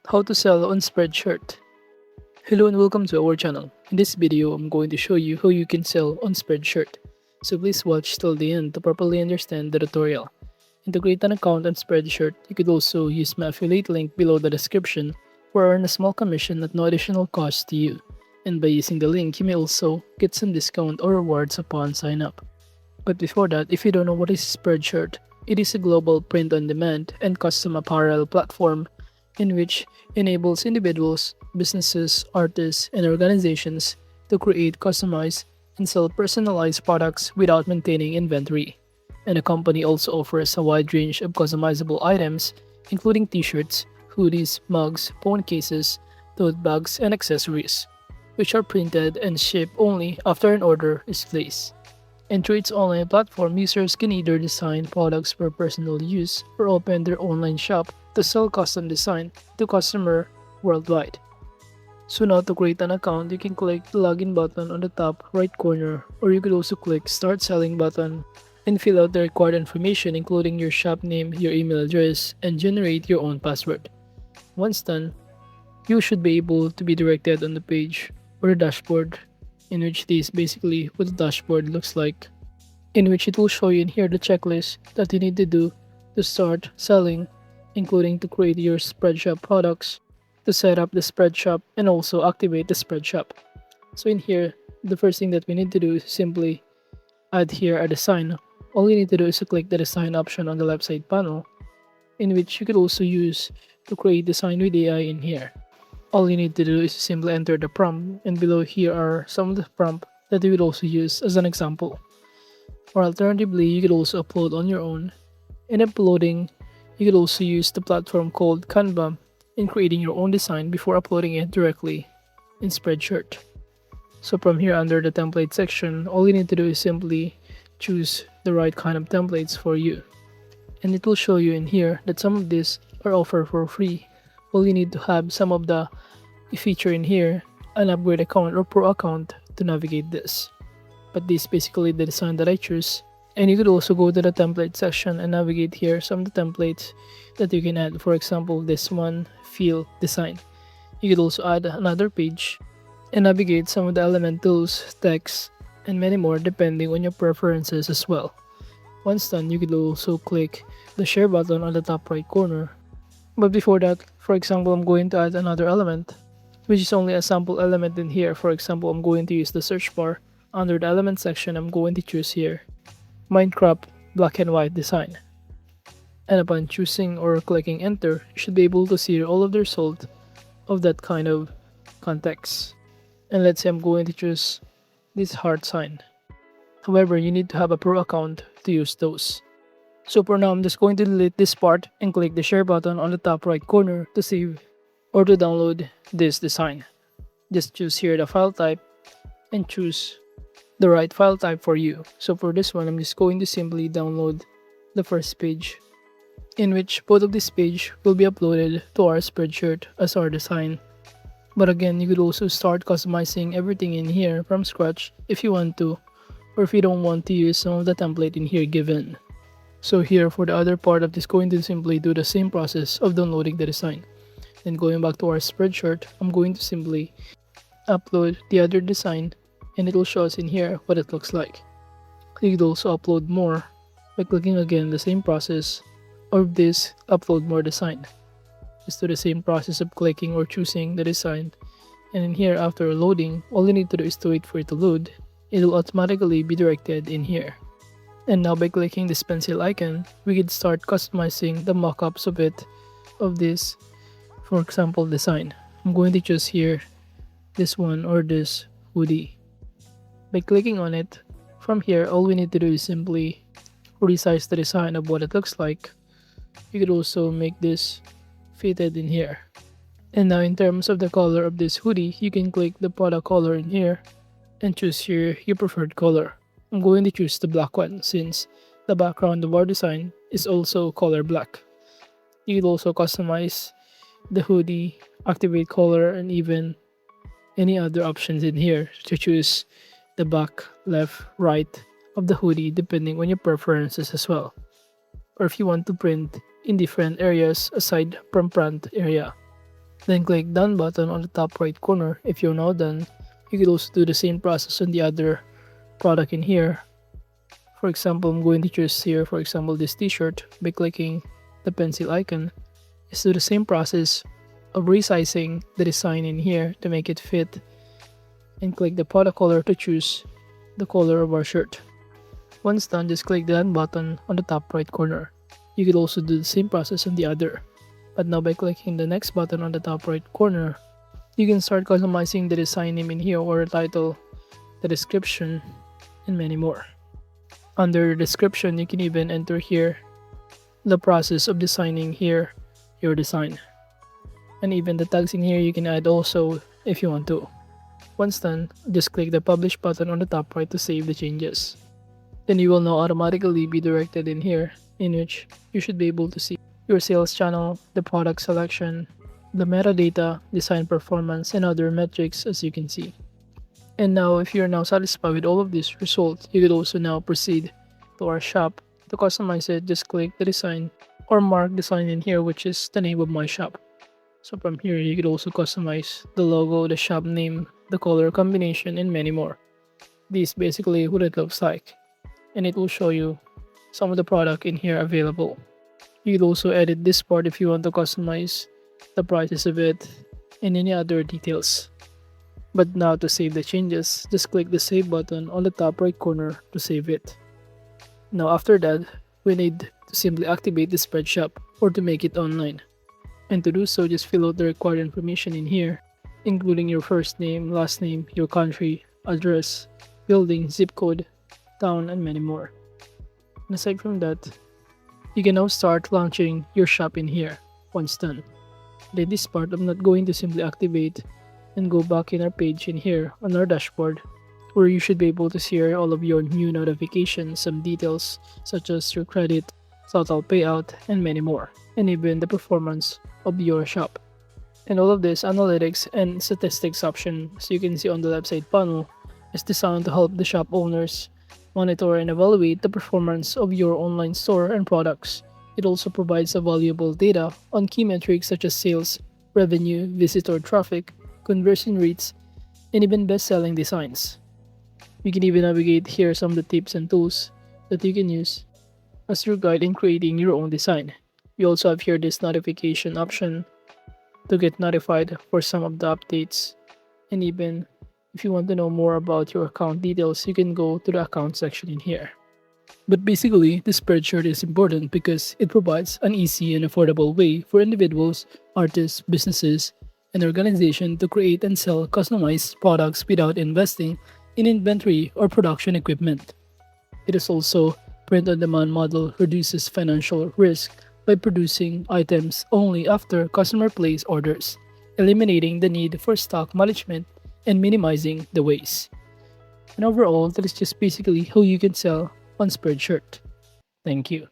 How to sell on Spreadshirt. Hello and welcome to our channel. In this video, I'm going to show you how you can sell on Spreadshirt. So please watch till the end to properly understand the tutorial. And to create an account on Spreadshirt, you could also use my affiliate link below the description or earn a small commission at no additional cost to you. And by using the link, you may also get some discount or rewards upon sign up. But before that, if you don't know what is Spreadshirt, it is a global print-on-demand and custom apparel platform in which enables individuals, businesses, artists, and organizations to create, customize, and sell personalized products without maintaining inventory. And the company also offers a wide range of customizable items, including t-shirts, hoodies, mugs, phone cases, tote bags, and accessories, which are printed and shipped only after an order is placed. And through its online platform, users can either design products for personal use or open their online shop to sell custom design to customers worldwide. So now to create an account, you can click the login button on the top right corner, or you could also click start selling button and fill out the required information including your shop name, your email address, and generate your own password. Once done, you should be able to be directed on the page or the dashboard, in which this basically what the dashboard looks like, in which it will show you in here the checklist that you need to do to start selling, including to create your Spreadshop products, to set up the Spreadshop, and also activate the Spreadshop. So in here, the first thing that we need to do is simply add here a design. All you need to do is to click the design option on the left side panel, in which you could also use to create design with AI in here. All you need to do is simply enter the prompt, and below here are some of the prompts that you would also use as an example. Or alternatively, you could also upload on your own. In uploading, you could also use the platform called Canva in creating your own design before uploading it directly in Spreadshirt. So from here under the template section, all you need to do is simply choose the right kind of templates for you. And it will show you in here that some of these are offered for free. All you need to have some of the feature in here, an upgrade account or pro account to navigate this. But this is basically the design that I choose. And you could also go to the template section and navigate here some of the templates that you can add. For example, this one, field design. You could also add another page and navigate some of the element tools, text, and many more depending on your preferences as well. Once done, you could also click the share button on the top right corner. But before that, for example, I'm going to add another element, which is only a sample element in here. For example, I'm going to use the search bar. Under the element section, I'm going to choose here Minecraft black and white design. And upon choosing or clicking enter, you should be able to see all of the result of that kind of context. And let's say I'm going to choose this heart sign. However, you need to have a pro account to use those. So for now, I'm just going to delete this part and click the share button on the top right corner to save or to download this design. Just choose here the file type and choose the right file type for you. So for this one, I'm just going to simply download the first page, in which both of this page will be uploaded to our Spreadshirt as our design. But again, you could also start customizing everything in here from scratch if you want to, or if you don't want to use some of the template in here given. So here for the other part, I'm just going to simply do the same process of downloading the design. Then going back to our Spreadshirt, I'm going to simply upload the other design, and it will show us in here what it looks like. You could also upload more by clicking again the same process of this upload more design. Just do the same process of clicking or choosing the design, and in here after loading, all you need to do is to wait for it to load. It will automatically be directed in here. And now by clicking this pencil icon, we can start customizing the mockups of it, of this, for example, design. I'm going to choose here this one or this hoodie. By clicking on it, from here all we need to do is simply resize the design of what it looks like. You could also make this fitted in here. And now in terms of the color of this hoodie, you can click the product color in here and choose here your preferred color. I'm going to choose the black one since the background of our design is also color black. You could also customize the hoodie, activate color, and even any other options in here to choose the back, left, right of the hoodie depending on your preferences as well. Or if you want to print in different areas aside from front area. Then click done button on the top right corner. If you're now done, you could also do the same process on the other product in here. For example, I'm going to choose here, for example, this t-shirt by clicking the pencil icon. Just do the same process of resizing the design in here to make it fit, and click the product color to choose the color of our shirt. Once done, just click the done button on the top right corner. You could also do the same process on the other. But now by clicking the next button on the top right corner, you can start customizing the design name in here, or the title, the description, and many more. Under the description, you can even enter here the process of designing here your design. And even the tags in here you can add also if you want to. Once done, just click the publish button on the top right to save the changes. Then you will now automatically be directed in here, in which you should be able to see your sales channel, the product selection, the metadata, design performance, and other metrics, as you can see. And now if you're now satisfied with all of these results, you could also now proceed to our shop. To customize it, just click the design or mark design in here, which is the name of my shop. So from here, you could also customize the logo, the shop name, the color combination, and many more. This is basically what it looks like, and it will show you some of the product in here available. You could also edit this part if you want to customize the prices of it and any other details. But now to save the changes, just click the save button on the top right corner to save it. Now after that, we need to simply activate the Spreadshirt or to make it online. And to do so, just fill out the required information in here, including your first name, last name, your country, address, building, zip code, town, and many more. And aside from that, you can now start launching your shop in here once done. Then this part, I'm not going to simply activate and go back in our page in here on our dashboard, where you should be able to see all of your new notifications, some details such as your credit, total payout, and many more, and even the performance of your shop. And all of this analytics and statistics option, as you can see on the left side panel, is designed to help the shop owners monitor and evaluate the performance of your online store and products. It also provides a valuable data on key metrics such as sales, revenue, visitor traffic, conversion rates, and even best-selling designs. You can even navigate here some of the tips and tools that you can use as your guide in creating your own design. You also have here this notification option to get notified for some of the updates, and even if you want to know more about your account details, you can go to the account section in here. But basically, the Spreadshirt is important because it provides an easy and affordable way for individuals, artists, businesses, and organizations to create and sell customized products without investing in inventory or production equipment. It is also print-on-demand model, reduces financial risk by producing items only after customer place orders, eliminating the need for stock management and minimizing the waste. And overall, that is just basically how you can sell on Spreadshirt. Thank you.